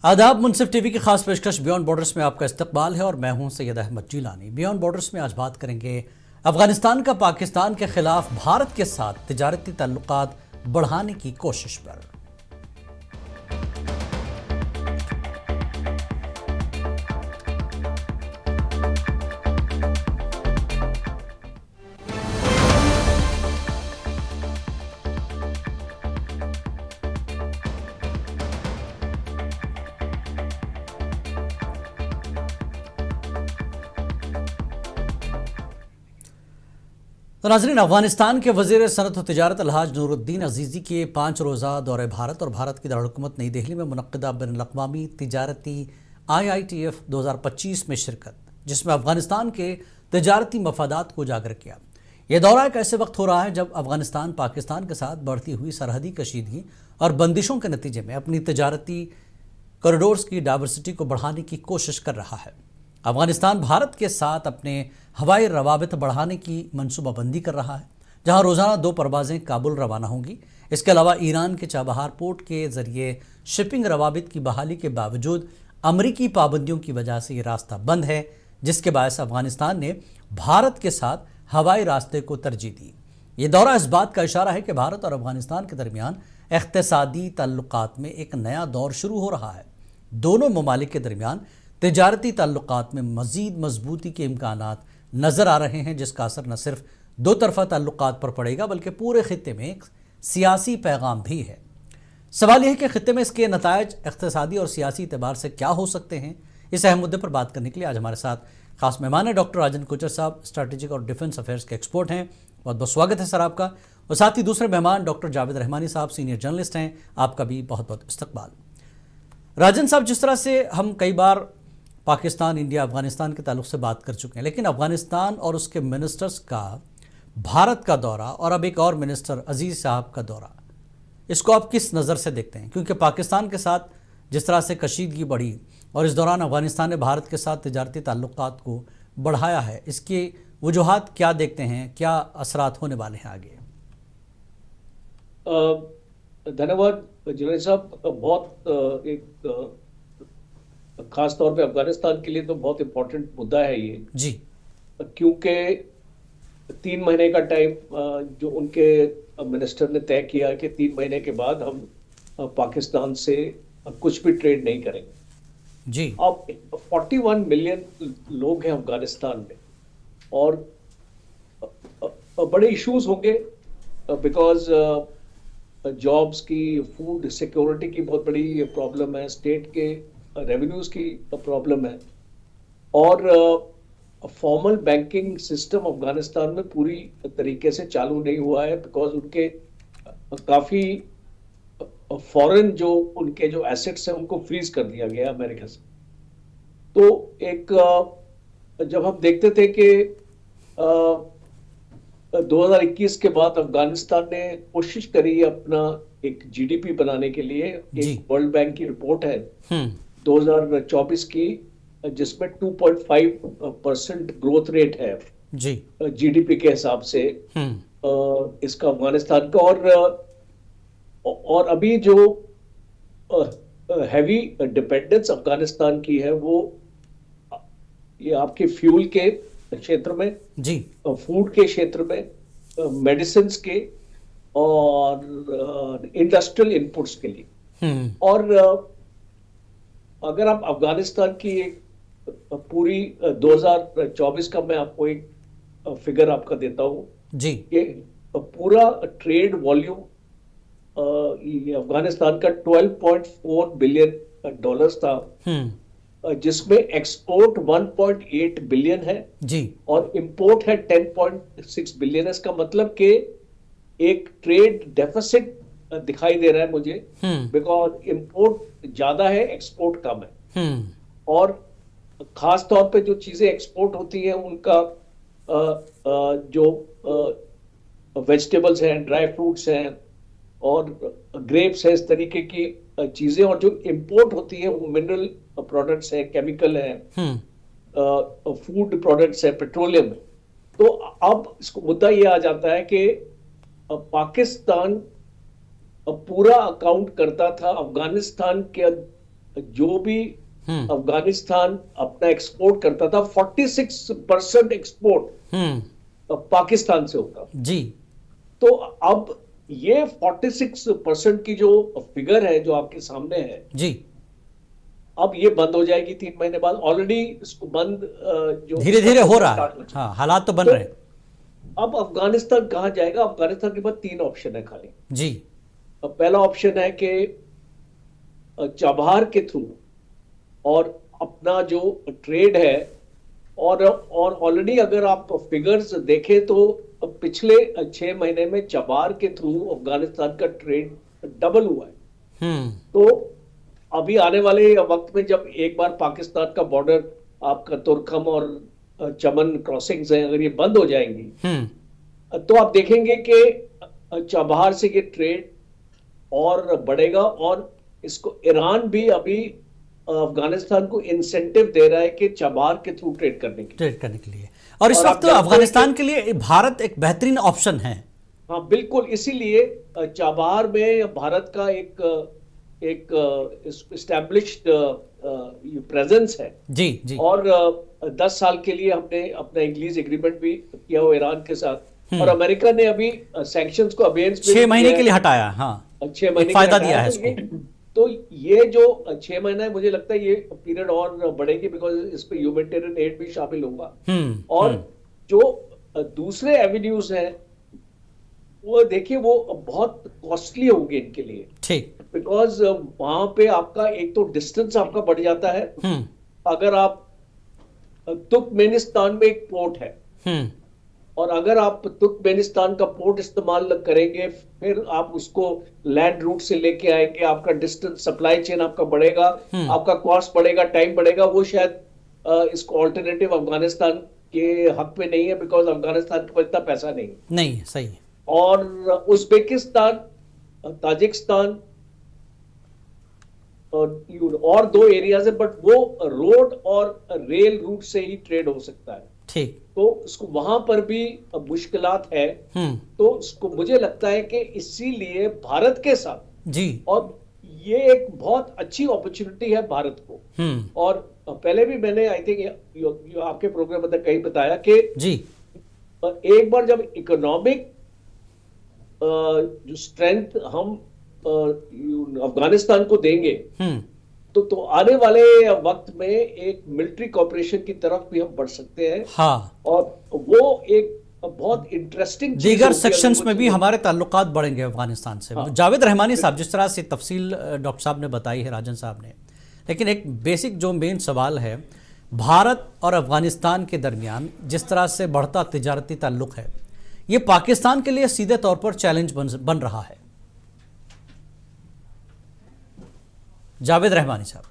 आदाब। मुनसिफ टीवी की खास पेशकश बियॉन्ड बॉर्डर्स में आपका इस्तकबाल है और मैं हूं सैयद अहमद जीलानी। बियॉन्ड बॉर्डर्स में आज बात करेंगे अफगानिस्तान का पाकिस्तान के खिलाफ भारत के साथ तिजारती ताल्लुकात बढ़ाने की कोशिश पर। तो नाज़रीन, अफगानिस्तान के वज़ीर सनत और तिजारत अलहाज नूरुद्दीन अजीज़ी के 5 रोज़ा दौरे भारत और भारत की दारुलहुकूमत नई दिल्ली में मुनक़्क़िदा बैनुल-अक़वामी तिजारती IITF 2025 में शिरकत, जिसमें अफगानिस्तान के तिजारती मफादात को उजागर किया। यह दौरा एक ऐसे वक्त हो रहा है जब अफगानिस्तान पाकिस्तान के साथ बढ़ती हुई सरहदी कशीदगी और बंदिशों के नतीजे में अपनी तिजारती कॉरिडोर्स की डाइवर्सिटी को बढ़ाने की कोशिश कर रहा है। अफगानिस्तान भारत के साथ अपने हवाई रवाबित बढ़ाने की मनसूबाबंदी कर रहा है, जहां रोज़ाना 2 परवाज़ें काबुल रवाना होंगी। इसके अलावा ईरान के चाबहार पोर्ट के ज़रिए शिपिंग रवाबित की बहाली के बावजूद अमरीकी पाबंदियों की वजह से ये रास्ता बंद है, जिसके बायस अफगानिस्तान ने भारत के साथ हवाई रास्ते को तरजीह दी। ये दौरा इस बात का इशारा है कि भारत और अफगानिस्तान के दरमियान इक़्तिसादी ताल्लुकात में एक नया दौर शुरू हो रहा है। दोनों ममालिक के दरमियान तिजारती ताल्लुकात में मज़ीद मजबूती के इम्कानात नज़र आ रहे हैं, जिसका असर न सिर्फ 2 तरफ़ा ताल्लुकात पर पड़ेगा बल्कि पूरे खित्ते में एक सियासी पैगाम भी है। सवाल यह है कि खित्ते में इसके नतायज इक़्तिसादी और सियासी एतबार से क्या हो सकते हैं। इस अहम मुद्दे पर बात करने के लिए आज हमारे साथ खास मेहमान है डॉक्टर राजन कोचर साहब, स्ट्रैटेजिक और डिफेंस अफेयर्स के एक्सपर्ट हैं। बहुत बहुत स्वागत है सर आपका। और साथ ही दूसरे मेहमान डॉक्टर जावेद रहमानी साहब, सीनियर जर्नलिस्ट हैं, आपका भी बहुत बहुत इस्तकबाल। राजन साहब, जिस तरह से हम कई बार पाकिस्तान, इंडिया, अफगानिस्तान के ताल्लुक से बात कर चुके हैं, लेकिन अफगानिस्तान और उसके मिनिस्टर्स का भारत का दौरा और अब एक और मिनिस्टर अजीज़ साहब का दौरा, इसको आप किस नज़र से देखते हैं? क्योंकि पाकिस्तान के साथ जिस तरह से कशीदगी बढ़ी और इस दौरान अफगानिस्तान ने भारत के साथ तिजारती ताल्लुकात को बढ़ाया है, इसकी वजूहात क्या देखते हैं, क्या असरात होने वाले हैं आगे? धन्यवाद जुनैद साहब। बहुत एक खास तौर पे अफगानिस्तान के लिए तो बहुत इम्पोर्टेंट मुद्दा है ये जी, क्योंकि 3 महीने का टाइम जो उनके मिनिस्टर ने तय किया कि 3 महीने के बाद हम पाकिस्तान से कुछ भी ट्रेड नहीं करेंगे जी। अब 41 मिलियन लोग हैं अफगानिस्तान में और बड़े इश्यूज होंगे बिकॉज जॉब्स की, फूड सिक्योरिटी की बहुत बड़ी प्रॉब्लम है, स्टेट के रेवेन्यूज की प्रॉब्लम है और फॉर्मल बैंकिंग सिस्टम अफगानिस्तान में पूरी तरीके से चालू नहीं हुआ है बिकॉज उनके काफ़ी फॉरेन जो उनके जो एसेट्स हैं उनको फ्रीज कर दिया गया अमेरिका से। तो एक जब हम देखते थे कि 2021 के बाद अफगानिस्तान ने कोशिश करी अपना एक जीडीपी बनाने के लिए, एक वर्ल्ड बैंक की रिपोर्ट है 2024 की जिसमें 2.5% ग्रोथ रेट है जी जीडीपी के हिसाब से इसका अफगानिस्तान का। और अभी जो हैवी डिपेंडेंस अफगानिस्तान की है वो ये आपके फ्यूल के क्षेत्र में जी, फूड के क्षेत्र में, मेडिसिन के और इंडस्ट्रियल इनपुट्स के लिए। और अगर आप अफगानिस्तान की एक पूरी 2024 का मैं आपको एक फिगर आपका देता हूँ जी, कि पूरा ट्रेड वॉल्यूम अफगानिस्तान का 12.4 बिलियन डॉलर्स था, जिसमें एक्सपोर्ट 1.8 बिलियन है जी और इंपोर्ट है 10.6 बिलियन है। इसका मतलब कि एक ट्रेड डेफिसिट दिखाई दे रहा है मुझे बिकॉज इंपोर्ट ज्यादा है, एक्सपोर्ट कम है। और खास तौर पे जो चीजें एक्सपोर्ट होती हैं उनका जो वेजिटेबल्स हैं, ड्राई फ्रूट्स हैं और ग्रेप्स है, इस तरीके की चीजें, और जो इंपोर्ट होती है वो मिनरल प्रोडक्ट्स है, केमिकल है, फूड प्रोडक्ट्स है, पेट्रोलियम है। तो अब इसको मुद्दा ये आ जाता है कि पाकिस्तान पूरा अकाउंट करता था अफगानिस्तान के जो भी अफगानिस्तान अपना एक्सपोर्ट करता था, 46% एक्सपोर्ट पाकिस्तान से होता। जी तो अब ये 46% की जो फिगर है जो आपके सामने है, जी, अब ये बंद हो जाएगी 3 महीने बाद। ऑलरेडी इसको बंद जो धीरे धीरे हो रहा start है। हाँ, हालात तो बन तो रहे हैं। अब अफगानिस्तान कहाँ जाएगा? अफगानिस्तान के पास 3 ऑप्शन है खाली। जी अब पहला ऑप्शन है कि चाबहार के थ्रू और अपना जो ट्रेड है, और ऑलरेडी अगर आप फिगर्स देखें तो पिछले 6 महीने में चाबहार के थ्रू अफगानिस्तान का ट्रेड डबल हुआ है। तो अभी आने वाले वक्त में जब एक बार पाकिस्तान का बॉर्डर, आपका तुर्कम और चमन क्रॉसिंग्स हैं, अगर ये बंद हो जाएंगी तो आप देखेंगे कि चाबहार से ये ट्रेड और बढ़ेगा। और इसको ईरान भी अभी अफगानिस्तान को इंसेंटिव दे रहा है कि चाबहार के थ्रू ट्रेड करने के लिए। और इस और वक्त आप जानते हैं अफगानिस्तान के लिए भारत एक बेहतरीन ऑप्शन है। हाँ बिल्कुल, इसीलिए चाबहार में भारत का एक इस्टेब्लिश्ड प्रेजेंस है। जी जी। और 10 साल के लिए हमने अपना एक लीज एग्रीमेंट भी किया हुआ ईरान के साथ। और अमेरिका ने अभी सैंक्शंस को अबेंस 6 महीने के लिए हटाया। हाँ, 6 महीने फायदा का दिया है हटाया। इसको। तो ये जो 6 महीना है, मुझे लगता है ये पीरियड और बढ़ेगी, बिकॉज इस पे ह्यूमैनिटेरियन एड भी शामिल होगा। और जो दूसरे एवेन्यूज हैं वो देखिए वो बहुत कॉस्टली होंगे इनके लिए। ठीक। बिकॉज वहां पे आपका एक तो डिस्टेंस आपका बढ़ जाता है। अगर आप तुर्कमेनिस्तान में एक पोर्ट है और अगर आप तुर्कमेनिस्तान का पोर्ट इस्तेमाल करेंगे, फिर आप उसको लैंड रूट से लेके आएंगे, आपका डिस्टेंस, सप्लाई चेन आपका बढ़ेगा, आपका कॉस्ट बढ़ेगा, टाइम बढ़ेगा। वो शायद इसको ऑल्टरनेटिव अफगानिस्तान के हक में नहीं है, बिकॉज अफगानिस्तान के पास इतना पैसा नहीं। सही है। और उज्बेकिस्तान, ताजिकिस्तान और 2 एरियाज है, बट वो रोड और रेल रूट से ही ट्रेड हो सकता है। ठीक। तो उसको वहां पर भी मुश्किलात है। तो उसको मुझे लगता है कि इसीलिए भारत के साथ जी, और ये एक बहुत अच्छी अपॉर्चुनिटी है भारत को। और पहले भी मैंने आई थिंक आपके प्रोग्राम में कहीं बताया कि जी, एक बार जब इकोनॉमिक जो स्ट्रेंथ हम अफगानिस्तान को देंगे तो आने वाले वक्त में एक मिलिट्री कॉपरेशन की तरफ भी हम बढ़ सकते हैं। हाँ, और वो एक बहुत इंटरेस्टिंग दीगर सेक्शंस में भी हमारे ताल्लुकात बढ़ेंगे अफगानिस्तान से। हाँ। जावेद रहमानी साहब, जिस तरह से तफसील डॉक्टर साहब ने बताई है, राजन साहब ने, लेकिन एक बेसिक जो मेन सवाल है, भारत और अफगानिस्तान के दरमियान जिस तरह से बढ़ता तिजारती ताल्लुक है, ये पाकिस्तान के लिए सीधे तौर पर चैलेंज बन रहा है। जावेद रहमानी साहब।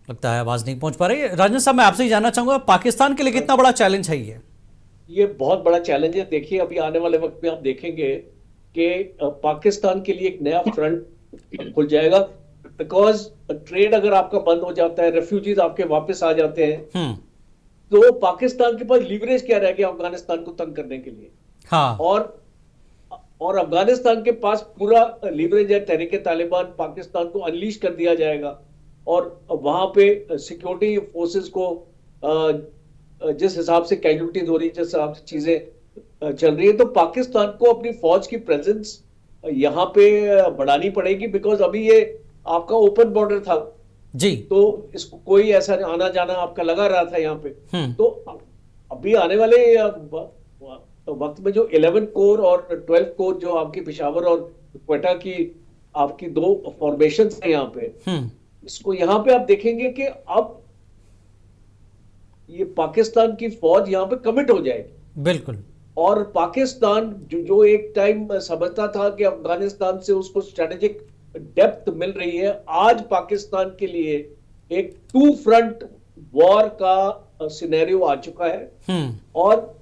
लगता है आवाज नहीं पहुंच पा रही है। राजन साहब, मैं आपसे ही जानना चाहूंगा, पाकिस्तान के लिए कितना बड़ा चैलेंज है ये बहुत बड़ा चैलेंज है। देखिए अभी आने वाले वक्त में आप देखेंगे कि पाकिस्तान के लिए एक नया फ्रंट खुल जाएगा, बिकॉज ट्रेड अगर आपका बंद हो जाता है, रेफ्यूजीज आपके वापस आ जाते हैं, तो पाकिस्तान के पास लीवरेज क्या रह गया अफगानिस्तान को तंग करने के लिए। हाँ। और अफगानिस्तान के पास पूरा लीवरेज है। तहरीक तालिबान पाकिस्तान को अनलीश कर दिया जाएगा और वहां पे सिक्योरिटी फोर्सेस को जिस हिसाब से कैजुअलिटीज हो रही है, जिस हिसाब से चीजें चल रही है, तो पाकिस्तान को अपनी फौज की प्रेजेंस यहाँ पे बढ़ानी पड़ेगी। बिकॉज अभी ये आपका ओपन बॉर्डर था जी, तो इसको कोई ऐसा आना जाना आपका लगा रहा था यहाँ पे। तो अभी आने वाले वक्त में जो 11 कोर और 12 कोर जो आपकी पेशावर और क्वेटा की आपकी 2 फॉर्मेशंस हैं यहाँ पे, इसको यहाँ पे आप देखेंगे कि अब ये पाकिस्तान की फौज यहाँ पे कमिट हो जाएगी। बिल्कुल। और पाकिस्तान जो एक टाइम समझता था कि अफगानिस्तान से उसको स्ट्रेटेजिक डेप्थ मिल रही है, आज पाकिस्तान के लिए एक 2 फ्रंट वॉर का सिनेरियो आ चुका है। और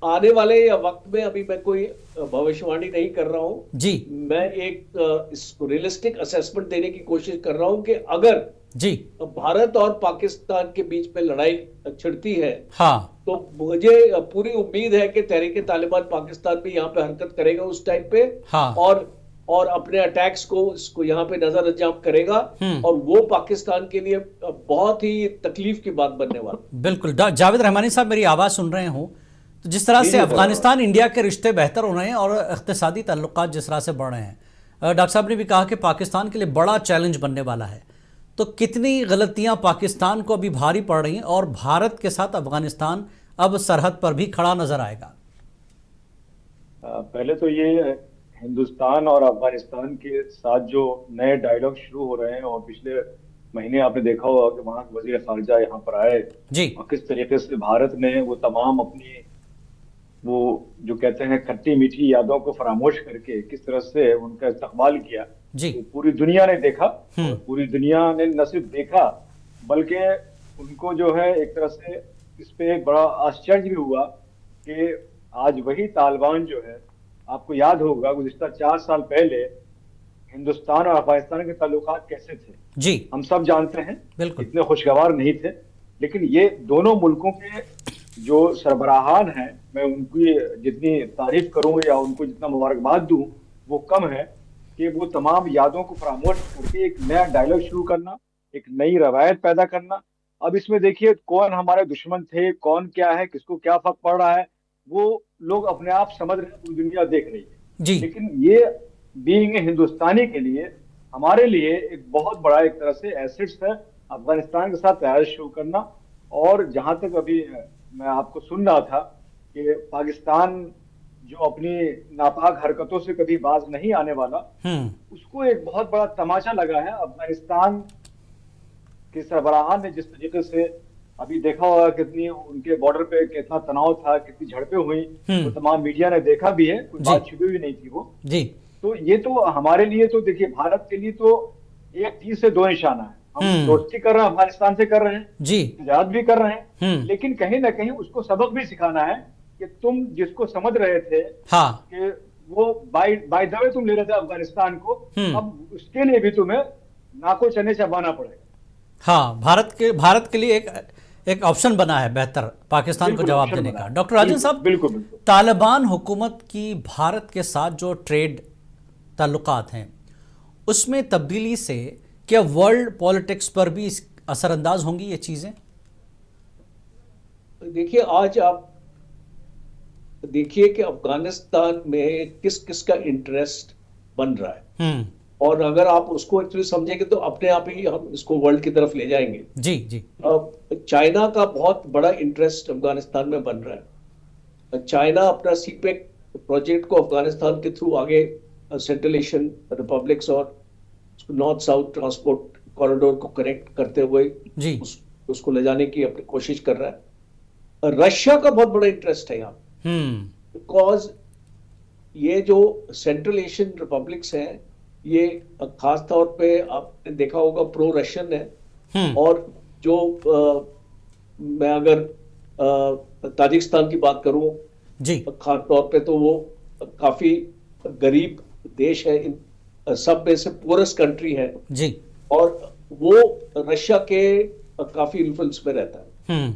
आने वाले वक्त में, अभी मैं कोई भविष्यवाणी नहीं कर रहा हूं जी, मैं एक इसको रियलिस्टिक असेसमेंट देने की कोशिश कर रहा हूं कि अगर जी। भारत और पाकिस्तान के बीच में लड़ाई छिड़ती है, हाँ। तो मुझे पूरी उम्मीद है कि तहरीक तालिबान पाकिस्तान भी यहाँ पे हरकत करेगा उस टाइम पे, हाँ। और अपने अटैक्स को इसको यहाँ पे नजर अंजाम करेगा, और वो पाकिस्तान के लिए बहुत ही तकलीफ की बात बनने वाली। बिल्कुल। जावेद रहमानी साहब, मेरी आवाज़ सुन रहे हो? तो जिस तरह जी से जी सर। अफगानिस्तान इंडिया के रिश्ते बेहतर हो रहे हैं और इक़्तिसादी ताल्लुकात जिस तरह से बढ़ रहे हैं, डॉक्टर साहब ने भी कहा कि पाकिस्तान के लिए बड़ा चैलेंज बनने वाला है। तो कितनी गलतियां पाकिस्तान को अभी भारी पड़ रही हैं और भारत के साथ अफगानिस्तान अब सरहद पर भी खड़ा नजर आएगा? पहले तो ये हिंदुस्तान और अफगानिस्तान के साथ जो नए डायलॉग शुरू हो रहे हैं, और पिछले महीने आपने देखा होगा कि वहां के वजीर खारजा यहाँ पर आए जी। और किस तरीके से भारत ने वो तमाम अपनी वो जो कहते हैं खट्टी मीठी यादों को फरामोश करके किस तरह से उनका इस्तकबाल किया, जी। तो पूरी दुनिया ने देखा। और पूरी दुनिया ने न सिर्फ देखा बल्कि उनको जो है एक तरह से इस पे एक बड़ा आश्चर्य भी हुआ कि आज वही तालिबान जो है, आपको याद होगा गुज़िश्ता 4 साल पहले हिंदुस्तान और अफगानिस्तान के ताल्लुकात कैसे थे, जी। हम सब जानते हैं। बिल्कुल। इतने खुशगवार नहीं थे, लेकिन ये दोनों मुल्कों के जो सरबराहान हैं, मैं उनकी जितनी तारीफ करूं या उनको जितना मुबारकबाद दूं वो कम है कि वो तमाम यादों को फरामोश करके एक नया डायलॉग शुरू करना, एक नई रवायत पैदा करना। अब इसमें देखिए कौन हमारे दुश्मन थे, कौन क्या है, किसको क्या फर्क पड़ रहा है, वो लोग अपने आप समझ रहे हैं, पूरी दुनिया देख रही है। जी। लेकिन ये बीइंग हिंदुस्तानी के लिए, हमारे लिए एक बहुत बड़ा एक तरह से एसेट्स है अफगानिस्तान के साथ तैयारी शुरू करना। और जहां तक अभी मैं आपको सुन रहा था कि पाकिस्तान जो अपनी नापाक हरकतों से कभी बाज नहीं आने वाला, उसको एक बहुत बड़ा तमाचा लगा है अफगानिस्तान के सरबराहान ने जिस तरीके से अभी देखा होगा, कितनी उनके बॉर्डर पे कितना तनाव था, कितनी झड़पें हुई, वो तमाम मीडिया ने देखा भी है, कोई बात छुपी हुई नहीं थी वो जी। तो ये तो हमारे लिए तो देखिए, भारत के लिए तो एक तीर से दो निशाना है। हम दोस्ती कर रहे हैं, अफगानिस्तान से कर रहे हैं जी, तिजारत भी कर रहे हैं, लेकिन कहीं ना कहीं उसको सबक भी सिखाना है कि तुम जिसको समझ रहे थे हाँ, कि वो बाय द वे तुम ले रहे थे अफगानिस्तान को, अब उसके लिए भी तुम्हें नाको चने चबाना पड़ेगा। हाँ, भारत के लिए एक ऑप्शन बना है बेहतर पाकिस्तान को जवाब देने का। डॉक्टर राजन साहब, बिल्कुल तालिबान हुकूमत की भारत के साथ जो ट्रेड ताल्लुकात हैं उसमें तब्दीली से क्या वर्ल्ड पॉलिटिक्स पर भी असरअंदाज होंगी ये चीजें? देखिए, आज आप देखिए कि अफगानिस्तान में किस किस का इंटरेस्ट बन रहा है, और अगर आप उसको एक्चुअली समझेंगे तो अपने आप ही हम इसको वर्ल्ड की तरफ ले जाएंगे। जी जी। चाइना का बहुत बड़ा इंटरेस्ट अफगानिस्तान में बन रहा है। चाइना अपना सीपेक प्रोजेक्ट को अफगानिस्तान के थ्रू आगे सेंट्रल एशियन रिपब्लिक्स और नॉर्थ साउथ ट्रांसपोर्ट कॉरिडोर को कनेक्ट करते हुए जी उसको ले जाने की अपनी कोशिश कर रहा है। रशिया का बहुत बड़ा इंटरेस्ट है यहाँ, बिकॉज ये जो सेंट्रल एशियन रिपब्लिक्स हैं, ये खास तौर पे आपने देखा होगा प्रो रशियन है, और जो मैं अगर ताजिकिस्तान की बात करूं जी, खास तौर पे, तो वो काफी गरीब देश है, इन सब में से पोरस्ट कंट्री है जी, और वो रशिया के काफी इन्फ्लुएंस में रहता है।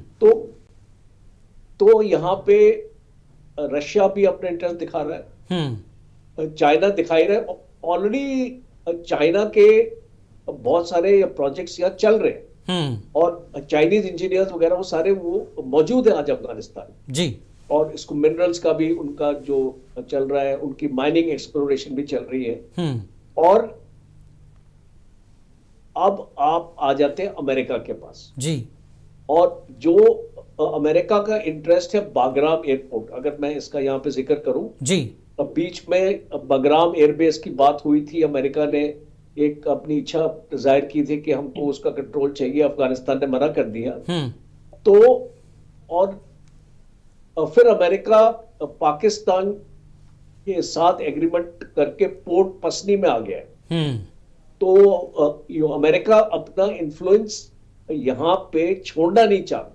तो यहाँ पे रशिया भी अपना इंटरेस्ट दिखा रहा है, चाइना दिखाई रहा है। ऑलरेडी चाइना के बहुत सारे प्रोजेक्ट्स यहाँ चल रहे हैं, और चाइनीज इंजीनियर्स वगैरह वो सारे वो मौजूद है आज अफगानिस्तान जी, और इसको मिनरल्स का भी उनका जो चल रहा है, उनकी माइनिंग एक्सप्लोरेशन भी चल रही है। और अब आप आ जाते हैं अमेरिका के पास जी, और जो अमेरिका का इंटरेस्ट है बागराम एयरपोर्ट, अगर मैं इसका यहाँ पे जिक्र करूं जी, बीच में बागराम एयरबेस की बात हुई थी। अमेरिका ने एक अपनी इच्छा जाहिर की थी कि हमको उसका कंट्रोल चाहिए, अफगानिस्तान ने मना कर दिया। तो और फिर अमेरिका पाकिस्तान के साथ एग्रीमेंट करके पोर्ट पसनी में आ गया है। तो अमेरिका अपना इन्फ्लुएंस यहाँ पे छोड़ना नहीं चाहता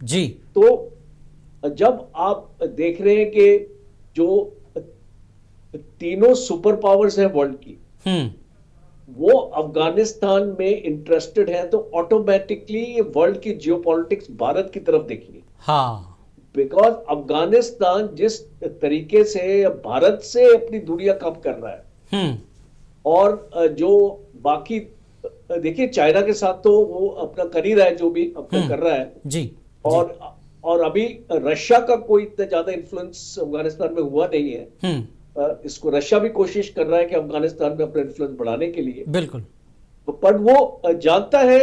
जी। तो जब आप देख रहे हैं कि जो तीनों सुपर पावर्स हैं वर्ल्ड की, वो अफगानिस्तान में इंटरेस्टेड है तो ऑटोमेटिकली ये वर्ल्ड की जियोपॉलिटिक्स भारत की तरफ देखेंगे। हाँ। बिकॉज अफगानिस्तान जिस तरीके से भारत से अपनी दूरियां कम कर रहा है, हम्म। और जो बाकी देखिए चाइना के साथ तो वो अपना कर ही रहा है, जो भी अपना कर रहा है। जी। जी। और अभी रशिया का कोई इतना ज्यादा इन्फ्लुएंस अफगानिस्तान में हुआ नहीं है। इसको रशिया भी कोशिश कर रहा है कि अफगानिस्तान में अपना इन्फ्लुएंस बढ़ाने के लिए। बिल्कुल। पर वो जानता है,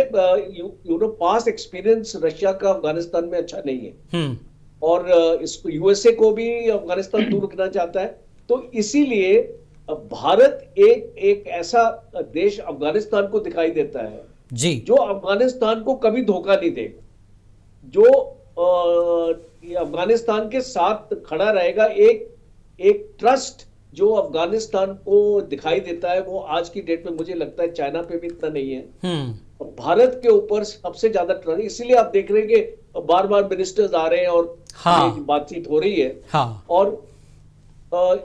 you know past experience Russia का अफगानिस्तान में अच्छा नहीं है, और इसको यूएसए को भी अफगानिस्तान दूर रखना चाहता है। तो इसीलिए भारत एक एक ऐसा देश अफगानिस्तान को दिखाई देता है जी, जो अफगानिस्तान को कभी धोखा नहीं देगा, जो ये अफगानिस्तान के साथ खड़ा रहेगा। एक एक ट्रस्ट जो अफगानिस्तान को दिखाई देता है वो आज की डेट में मुझे लगता है चाइना पे भी इतना नहीं है, भारत के ऊपर सबसे ज्यादा ट्रस्ट। इसीलिए आप देख रहे हैं कि बार बार मिनिस्टर्स आ रहे हैं और हाँ, बातचीत हो रही है। हाँ, और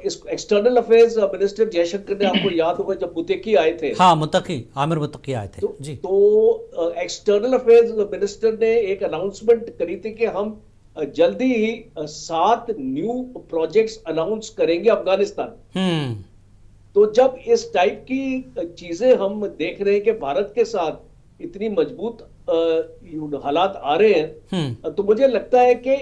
इस एक्सटर्नल अफेयर्स मिनिस्टर जयशंकर ने, आपको याद होगा जब मुत्तकी आए थे, हाँ, मुत्तकी आमिर मुत्तकी आए थे जी, तो एक्सटर्नल अफेयर्स मिनिस्टर ने एक अनाउंसमेंट करी थी कि हम जल्दी ही 7 न्यू प्रोजेक्ट्स अनाउंस करेंगे अफगानिस्तान। तो जब इस टाइप की चीजें हम देख रहे हैं कि भारत के साथ इतनी मजबूत हालात आ रहे हैं, तो मुझे लगता है कि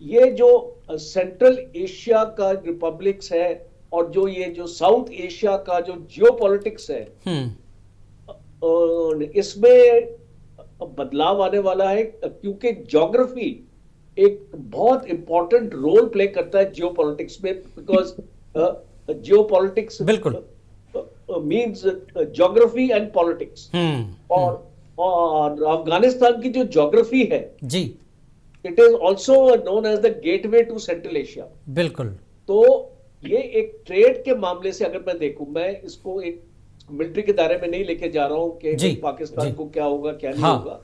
ये जो सेंट्रल एशिया का रिपब्लिक्स है और जो ये जो साउथ एशिया का जो जियोपॉलिटिक्स है, इसमें बदलाव आने वाला है, क्योंकि ज्योग्राफी एक बहुत इंपॉर्टेंट रोल प्ले करता है जियोपॉलिटिक्स में। बिकॉज जियोपॉलिटिक्स बिल्कुल मींस ज्योग्राफी एंड पॉलिटिक्स। और अफगानिस्तान की जो ज्योग्राफी है जी, it is also known as the gateway to central Asia. बिल्कुल। तो ये एक ट्रेड के मामले से अगर मैं देखूं, मैं इसको एक मिलिट्री के दायरे में नहीं लेके जा रहा हूं कि पाकिस्तान को क्या होगा क्या नहीं होगा,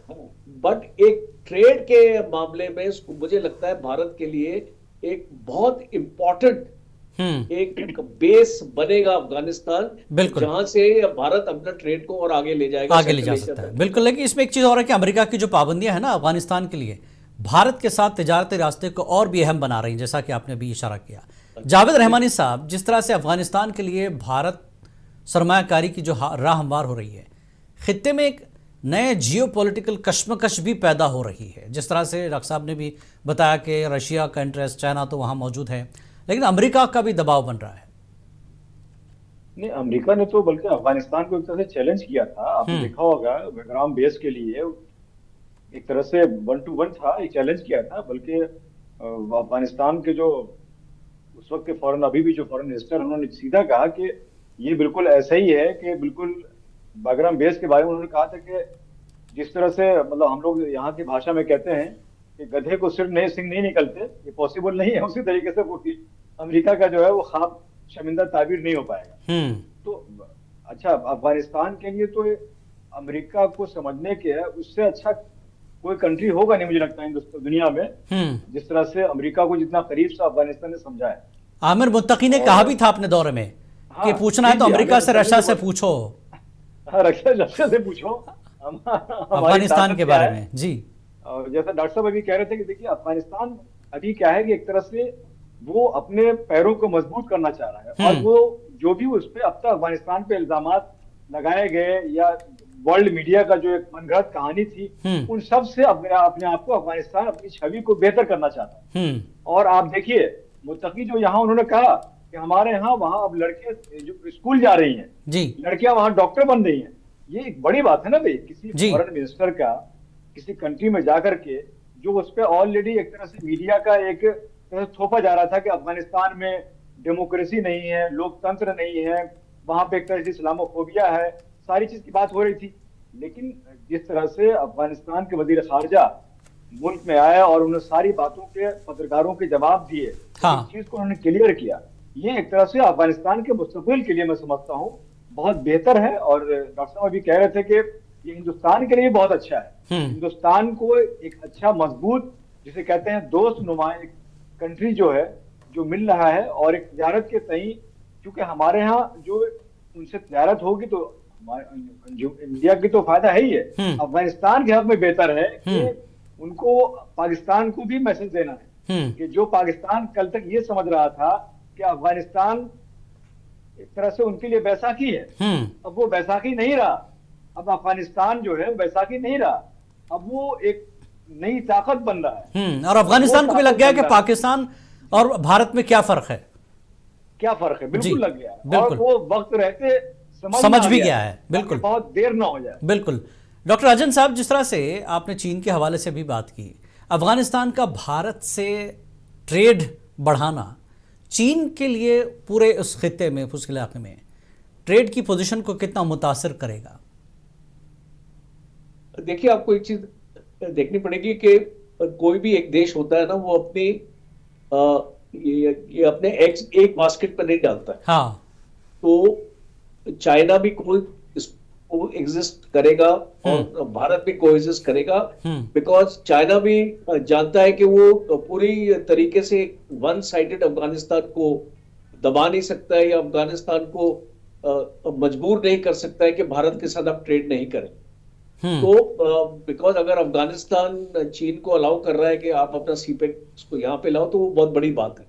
बट एक ट्रेड के मामले में मुझे लगता है भारत के लिए एक बहुत इंपॉर्टेंट एक बेस बनेगा अफगानिस्तान, जहां से भारत अपना ट्रेड को और आगे ले जाएगा, आगे ले जा सकता है। बिल्कुल। लेकिन इसमें एक चीज और है कि अमेरिका की जो पाबंदियां है ना अफगानिस्तान के लिए, भारत के साथ तिजारती रास्ते को और भी अहम बना रही हैं, जैसा कि आपने भी इशारा किया। जावेद रहमानी साहब, जिस तरह से अफगानिस्तान के लिए भारत सरमायाकारी की जो राह हमवार हो रही है, खित्ते में एक नए जियोपॉलिटिकल कश्मकश भी पैदा हो रही है। जिस तरह से डॉक्टर साहब ने भी बताया कि रशिया का इंटरेस्ट, चाइना तो वहाँ मौजूद है, लेकिन अमेरिका का भी दबाव बन रहा है। नहीं, अमेरिका ने तो बल्कि अफगानिस्तान को एक तरह से चैलेंज किया था। आपने देखा होगा बेग्राम बेस के लिए एक तरह से 1 to 1 था, एक चैलेंज किया था। बल्कि अफगानिस्तान के जो उस वक्त के फॉरेन, अभी भी जो फॉरेन मिनिस्टर, उन्होंने सीधा कहा कि ये बिल्कुल ऐसा ही है कि बिल्कुल बागराम बेस के बारे में उन्होंने कहा था कि जिस तरह से मतलब हम लोग यहाँ की भाषा में कहते हैं कि गधे को सिर नहीं निकलते, ये पॉसिबल नहीं है, उसी तरीके से वो अमेरिका का जो है वो ख्वाब शर्मिंदा ताबीर नहीं हो पाएगा। तो अच्छा, अफगानिस्तान के लिए तो अमेरिका को समझने के उससे अच्छा कोई कंट्री होगा नहीं मुझे लगता है दुनिया में, जिस तरह से अमेरिका को जितना करीब से अफगानिस्तान ने समझा है। आमिर मुत्तकी ने कहा भी था अपने दौरे में कि पूछना है तो अमेरिका से, रशिया से पूछो। हाँ, रशिया से पूछो अफगानिस्तान के बारे में जी। और जैसा डॉक्टर साहब अभी कह रहे थे कि देखिए अफगानिस्तान अभी क्या है कि एक तरह से वो अपने पैरों को मजबूत करना चाह रहा है, और वो जो भी उस पर अब तक अफगानिस्तान पे इल्जामात लगाए गए या वर्ल्ड मीडिया का जो एक मनगढ़ंत कहानी थी, उन सब से अपने आप को अफगानिस्तान अपनी छवि को बेहतर करना चाहता है। और आप देखिए मुत्तकी जो यहाँ उन्होंने कहा कि हमारे यहाँ वहाँ अब लड़के जो स्कूल जा रही हैं जी, लड़कियां वहाँ डॉक्टर बन रही हैं, ये एक बड़ी बात है ना भाई। किसी फॉरेन मिनिस्टर का किसी कंट्री में जाकर के जो उस पर ऑलरेडी एक तरह से मीडिया का एक थोपा जा रहा था कि अफगानिस्तान में डेमोक्रेसी नहीं है, लोकतंत्र नहीं है, वहां पे एक तरह से इस्लामोफोबिया है, सारी चीज की बात हो रही थी। लेकिन जिस तरह से अफगानिस्तान के वजीर खारजा मुल्क में आया और उन्होंने सारी बातों के पत्रकारों के जवाब दिए, इस चीज को उन्होंने क्लियर किया, ये एक तरह से अफगानिस्तान के मुस्तकबिल के लिए मैं समझता हूँ बहुत बेहतर है। और डॉक्टर साहब अभी कह रहे थे कि ये हिंदुस्तान के लिए बहुत अच्छा है। हिंदुस्तान को एक अच्छा मजबूत, जिसे कहते हैं दोस्त नुमा कंट्री जो है, जो मिल रहा है। और एक तिजारत के तई, क्योंकि हमारे यहाँ जो उनसे तिजारत होगी तो जो इंडिया की तो फायदा है ही है, अफगानिस्तान के हक में बेहतर है कि उनको पाकिस्तान को भी मैसेज देना है कि जो पाकिस्तान कल तक ये समझ रहा था कि अफगानिस्तान एक तरह से उनके लिए बैसाखी है, अब वो बैसाखी नहीं रहा। अब अफगानिस्तान जो है बैसाखी नहीं रहा, अब वो एक नई ताकत बन रहा है। और अफगानिस्तान को भी लग गया कि पाकिस्तान और भारत में क्या फर्क है, क्या फर्क है, बिल्कुल लग गया। बिल्कुल। और वो वक्त रहते समझ भी गया है, बिल्कुल, बहुत देर ना हो जाए। बिल्कुल। डॉक्टर राजन साहब, जिस तरह से आपने चीन के हवाले से भी बात की, अफगानिस्तान का भारत से ट्रेड बढ़ाना चीन के लिए पूरे उस खित्ते में, उस इलाके में ट्रेड की पोजीशन को कितना मुतासिर करेगा? देखिए, आपको एक चीज देखनी पड़ेगी कि कोई भी एक देश होता है ना, वो अपनी ये अपने एग्स एक बास्केट पर नहीं डालता है। हाँ। तो चाइना भी को एग्जिस्ट करेगा और भारत भी को एग्जिस्ट करेगा, बिकॉज चाइना भी जानता है कि वो पूरी तरीके से वन साइडेड अफगानिस्तान को दबा नहीं सकता है या अफगानिस्तान को मजबूर नहीं कर सकता है कि भारत के साथ आप ट्रेड नहीं करें। तो बिकॉज अगर अफगानिस्तान चीन को अलाउ कर रहा है कि आप अपना सीपेक उसको यहाँ पे लाओ, तो वो बहुत बड़ी बात है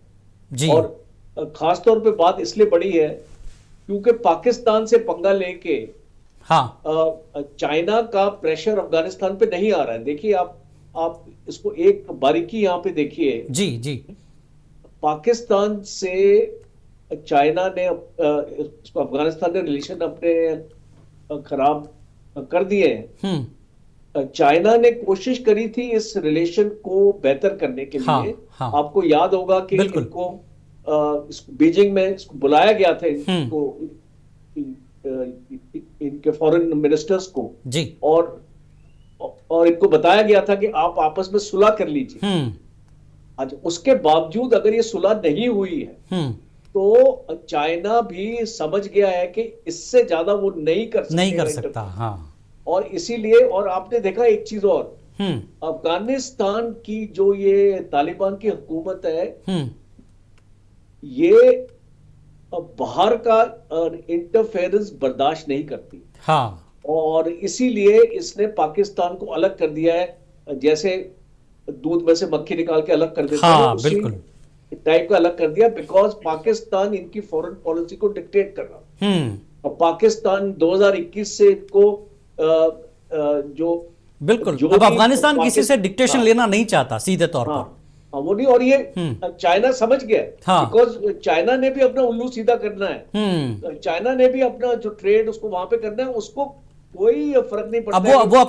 जी। और खास तौर पे बात इसलिए बड़ी है क्योंकि पाकिस्तान से पंगा लेके चाइना का प्रेशर अफगानिस्तान पे नहीं आ रहा है। देखिए, आप इसको एक बारीकी यहाँ पे देखिए। जी जी। पाकिस्तान से चाइना ने अफगानिस्तान ने रिलेशन अपने खराब कर दिए हैं। चाइना ने कोशिश करी थी इस रिलेशन को बेहतर करने के लिए। आपको याद होगा कि इनको बीजिंग में इसको बुलाया गया था, इनको इनके फॉरेन मिनिस्टर्स को जी, और इनको बताया गया था कि आप आपस में सुलह कर लीजिए। अच्छा, उसके बावजूद अगर ये सुलह नहीं हुई है तो चाइना भी समझ गया है कि इससे ज्यादा वो नहीं कर सकता। हाँ। और इसीलिए, और आपने देखा एक चीज और, अफगानिस्तान की जो ये तालिबान की हुकूमत है, ये बाहर का इंटरफेरेंस बर्दाश्त नहीं करती। हाँ। और इसीलिए इसने पाकिस्तान को अलग कर दिया है, जैसे दूध में से मक्खी निकाल के अलग कर देते हैं, बिल्कुल टाइप का अलग कर दिया। बिकॉज पाकिस्तान इनकी फॉरेन पॉलिसी को डिक्टेट कर रहा। और पाकिस्तान 2021 से इनको जो बिल्कुल अब अफगानिस्तान किसी से डिक्टेशन लेना नहीं चाहता सीधे तौर पर। वो नहीं, और ये चाइना समझ गया, बिकॉज चाइना ने भी अपना उल्लू सीधा करना है। चाइना ने भी अपना जो ट्रेड उसको वहां पे करना है, उसको कोई फर्क नहीं पड़ता। अब वो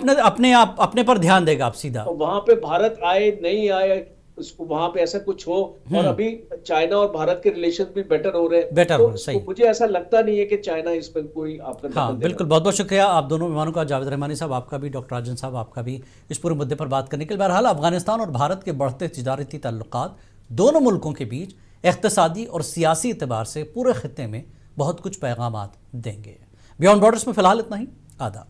अपने पर ध्यान देगा अब सीधा। तो वहां पे भारत आए नहीं आए, उसको वहां पे ऐसा कुछ हो। और अभी चाइना और भारत के रिलेशन भी बेटर हो रहे हैं, तो सही। मुझे ऐसा लगता नहीं है कि चाइना इस पर कोई आपका। हाँ, बिल्कुल। बहुत बहुत शुक्रिया आप दोनों मेहमानों का, जावेद रहमानी साहब आपका भी, डॉक्टर राजन साहब आपका भी, इस पूरे मुद्दे पर बात करने के लिए। बहरहाल अफगानिस्तान और भारत के बढ़ते तिजारती ताल्लुकात दोनों मुल्कों के बीच इक़्तिसादी और सियासी एतबार से पूरे खित्ते में बहुत कुछ पैगामात देंगे। बियॉन्ड बॉर्डर्स में फिलहाल इतना ही। आदाब।